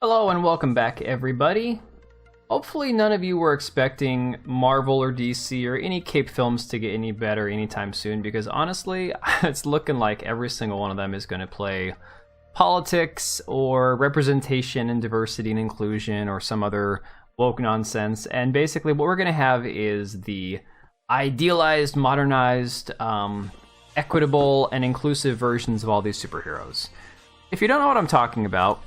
Hello and welcome back, everybody. Hopefully none of you were expecting Marvel or DC or any Cape films to get any better anytime soon, because honestly, it's looking like every single one of them is going to play politics or representation and diversity and inclusion or some other woke nonsense. And basically what we're going to have is the idealized, modernized, equitable, and inclusive versions of all these superheroes. If you don't know what I'm talking about,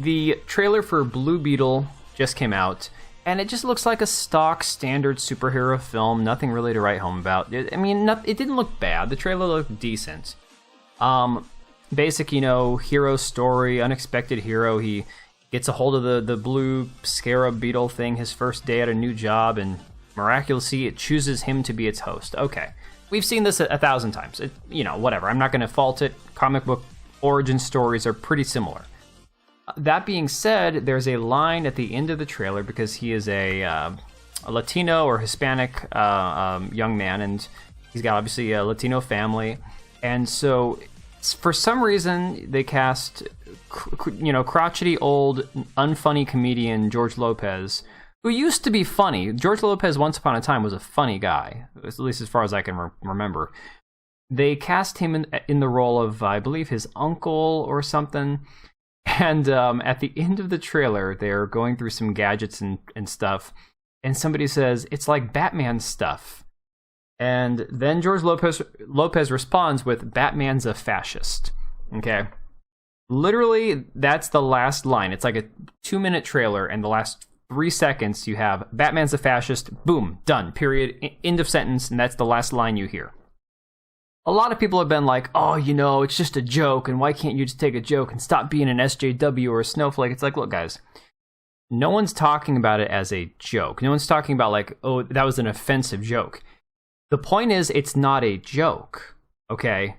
the trailer for Blue Beetle just came out, and it just looks like a stock, standard superhero film. Nothing really to write home about. It didn't look bad. The trailer looked decent. Basic, hero story, unexpected hero. He gets a hold of the blue scarab beetle thing his first day at a new job, and miraculously it chooses him to be its host. Okay, we've seen this 1,000 times. Whatever. I'm not going to fault it. Comic book origin stories are pretty similar. That being said, there's a line at the end of the trailer because he is a Latino or Hispanic young man, and he's got obviously a Latino family. And so, for some reason, they cast, crotchety old, unfunny comedian George Lopez, who used to be funny. George Lopez, once upon a time, was a funny guy, at least as far as I can remember. They cast him in the role of, I believe, his uncle or something. And at the end of the trailer, they're going through some gadgets and stuff, and somebody says, "It's like Batman stuff." And then George Lopez responds with, "Batman's a fascist." Okay? Literally, that's the last line. It's like a 2-minute trailer, and the last 3 seconds you have, "Batman's a fascist," boom, done, period, end of sentence, and that's the last line you hear. A lot of people have been like, oh, it's just a joke, and why can't you just take a joke and stop being an SJW or a snowflake? It's like, look, guys, no one's talking about it as a joke. No one's talking about like, oh, that was an offensive joke. The point is, it's not a joke, okay?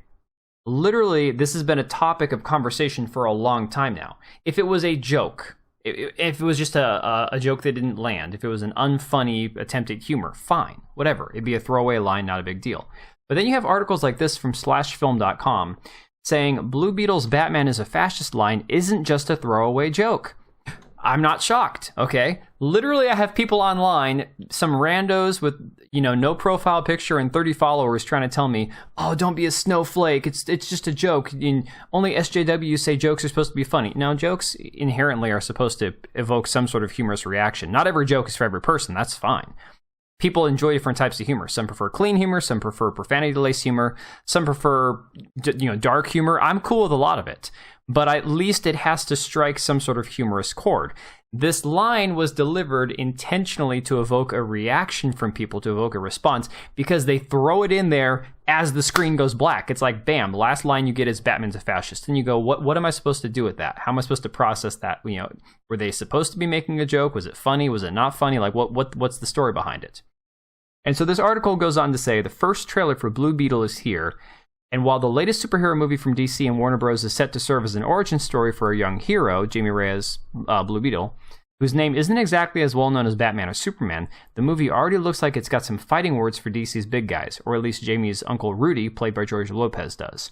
Literally, this has been a topic of conversation for a long time now. If it was a joke, if it was just a joke that didn't land, if it was an unfunny attempt at humor, fine, whatever. It'd be a throwaway line, not a big deal. But then you have articles like this from slashfilm.com saying Blue Beetle's "Batman is a fascist" line isn't just a throwaway joke. I'm not shocked, okay? Literally, I have people online, some randos with, no profile picture and 30 followers trying to tell me, oh, don't be a snowflake, it's just a joke. Only SJWs say jokes are supposed to be funny. Now, jokes inherently are supposed to evoke some sort of humorous reaction. Not every joke is for every person, that's fine. People enjoy different types of humor. Some prefer clean humor, some prefer profanity-laced humor, some prefer, dark humor. I'm cool with a lot of it, but at least it has to strike some sort of humorous chord. This line was delivered intentionally to evoke a reaction from people, to evoke a response, because they throw it in there as the screen goes black. It's like, bam, last line you get is "Batman's a fascist." And you go, what am I supposed to do with that? How am I supposed to process that? Were they supposed to be making a joke? Was it funny? Was it not funny? Like, what's the story behind it? And so this article goes on to say the first trailer for Blue Beetle is here, and while the latest superhero movie from DC and Warner Bros. Is set to serve as an origin story for a young hero, Jamie Reyes' Blue Beetle, whose name isn't exactly as well known as Batman or Superman, the movie already looks like it's got some fighting words for DC's big guys, or at least Jamie's Uncle Rudy, played by George Lopez, does.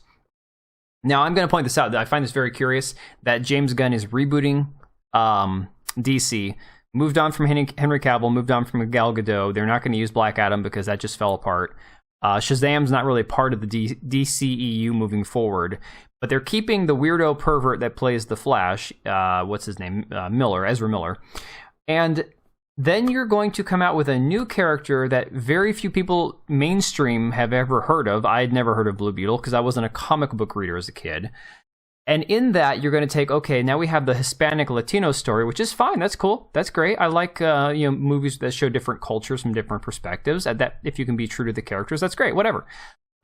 Now, I'm going to point this out. I find this very curious that James Gunn is rebooting DC, moved on from Henry Cavill, moved on from Gal Gadot. They're not going to use Black Adam because that just fell apart. Shazam's not really part of the DCEU moving forward, but they're keeping the weirdo pervert that plays the Flash, what's his name, Ezra Miller. And then you're going to come out with a new character that very few people mainstream have ever heard of. I had never heard of Blue Beetle because I wasn't a comic book reader as a kid. And in that, you're going to take, okay, now we have the Hispanic Latino story, which is fine. That's cool. That's great. I like, movies that show different cultures from different perspectives. That if you can be true to the characters, that's great. Whatever.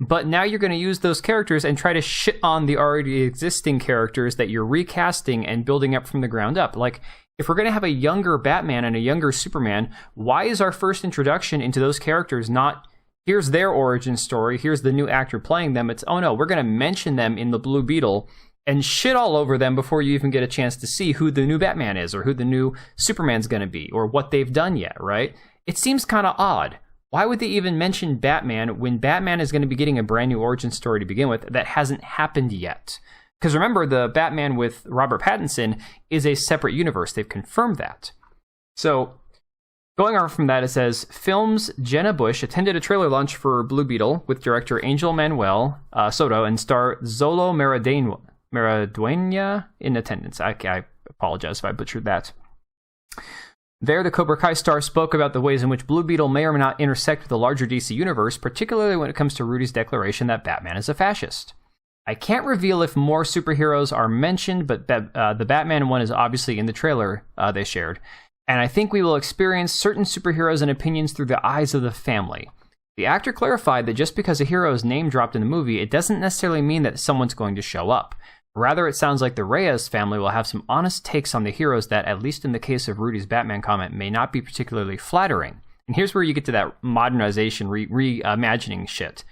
But now you're going to use those characters and try to shit on the already existing characters that you're recasting and building up from the ground up. Like, if we're going to have a younger Batman and a younger Superman, why is our first introduction into those characters not, here's their origin story, here's the new actor playing them? It's, oh no, we're going to mention them in the Blue Beetle and shit all over them before you even get a chance to see who the new Batman is or who the new Superman's going to be or what they've done yet, right? It seems kind of odd. Why would they even mention Batman when Batman is going to be getting a brand new origin story to begin with that hasn't happened yet? Because remember, the Batman with Robert Pattinson is a separate universe. They've confirmed that. So, going on from that, it says, Films Jenna Bush attended a trailer launch for Blue Beetle with director Angel Manuel Soto and star Zolo Maraduena in attendance. I apologize if I butchered that. There, the Cobra Kai star spoke about the ways in which Blue Beetle may or may not intersect with the larger DC universe, particularly when it comes to Rudy's declaration that Batman is a fascist. I can't reveal if more superheroes are mentioned, but the Batman one is obviously in the trailer they shared. And I think we will experience certain superheroes and opinions through the eyes of the family. The actor clarified that just because a hero is name dropped in the movie, it doesn't necessarily mean that someone's going to show up. Rather, it sounds like the Reyes family will have some honest takes on the heroes that, at least in the case of Rudy's Batman comment, may not be particularly flattering. And here's where you get to that modernization, reimagining shit.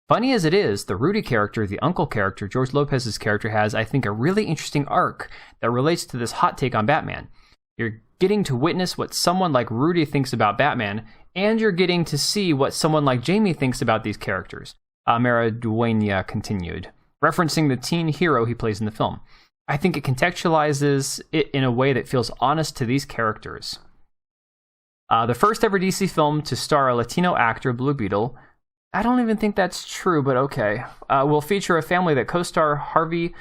Funny as it is, the Rudy character, the uncle character, George Lopez's character, has, I think, a really interesting arc that relates to this hot take on Batman. You're getting to witness what someone like Rudy thinks about Batman, and you're getting to see what someone like Jamie thinks about these characters, Maraduena continued, referencing the teen hero he plays in the film. I think it contextualizes it in a way that feels honest to these characters. The first ever DC film to star a Latino actor, Blue Beetle, I don't even think that's true, but okay, will feature a family that co-star Harvey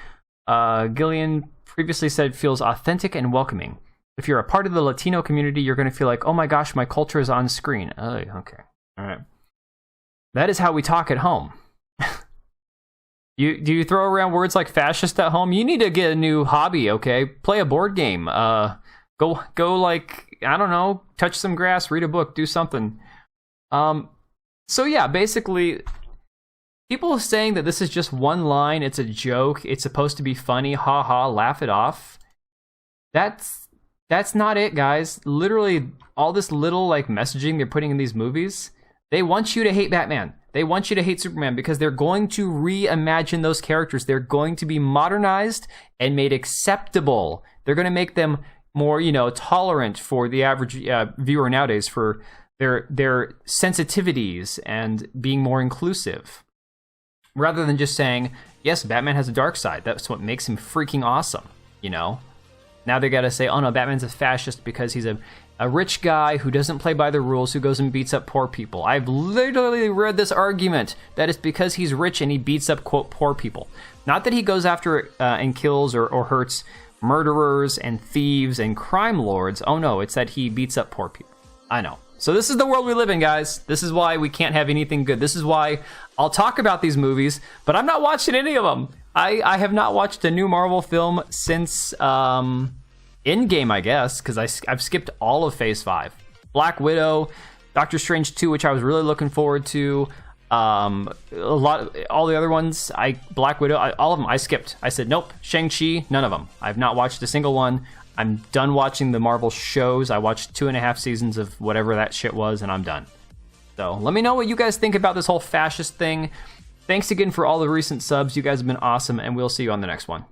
Gillian previously said feels authentic and welcoming. If you're a part of the Latino community, you're going to feel like, oh my gosh, my culture is on screen. Oh, okay. All right. That is how we talk at home. Do you throw around words like fascist at home? You need to get a new hobby, okay? Play a board game. Go like, I don't know, touch some grass, read a book, do something. So yeah, basically, people saying that this is just one line, it's a joke, it's supposed to be funny, haha, laugh it off. That's not it, guys. Literally, all this little like messaging they're putting in these movies, they want you to hate Batman. They want you to hate Superman because they're going to reimagine those characters. They're going to be modernized and made acceptable. They're going to make them more, tolerant for the average viewer nowadays, for their sensitivities and being more inclusive. Rather than just saying, yes, Batman has a dark side. That's what makes him freaking awesome, Now they gotta say, oh no, Batman's a fascist because he's a rich guy who doesn't play by the rules, who goes and beats up poor people. I've literally read this argument that it's because he's rich and he beats up, quote, poor people. Not that he goes after and kills or hurts murderers and thieves and crime lords. Oh no, it's that he beats up poor people. I know. So this is the world we live in, guys. This is why we can't have anything good. This is why I'll talk about these movies, but I'm not watching any of them. I have not watched a new Marvel film since Endgame, I guess, because I've skipped all of Phase 5. Black Widow, Doctor Strange 2, which I was really looking forward to. All the other ones, Black Widow, all of them I skipped. I said, nope. Shang-Chi, none of them. I've not watched a single one. I'm done watching the Marvel shows. I watched 2.5 seasons of whatever that shit was, and I'm done. So let me know what you guys think about this whole fascist thing. Thanks again for all the recent subs. You guys have been awesome, and we'll see you on the next one.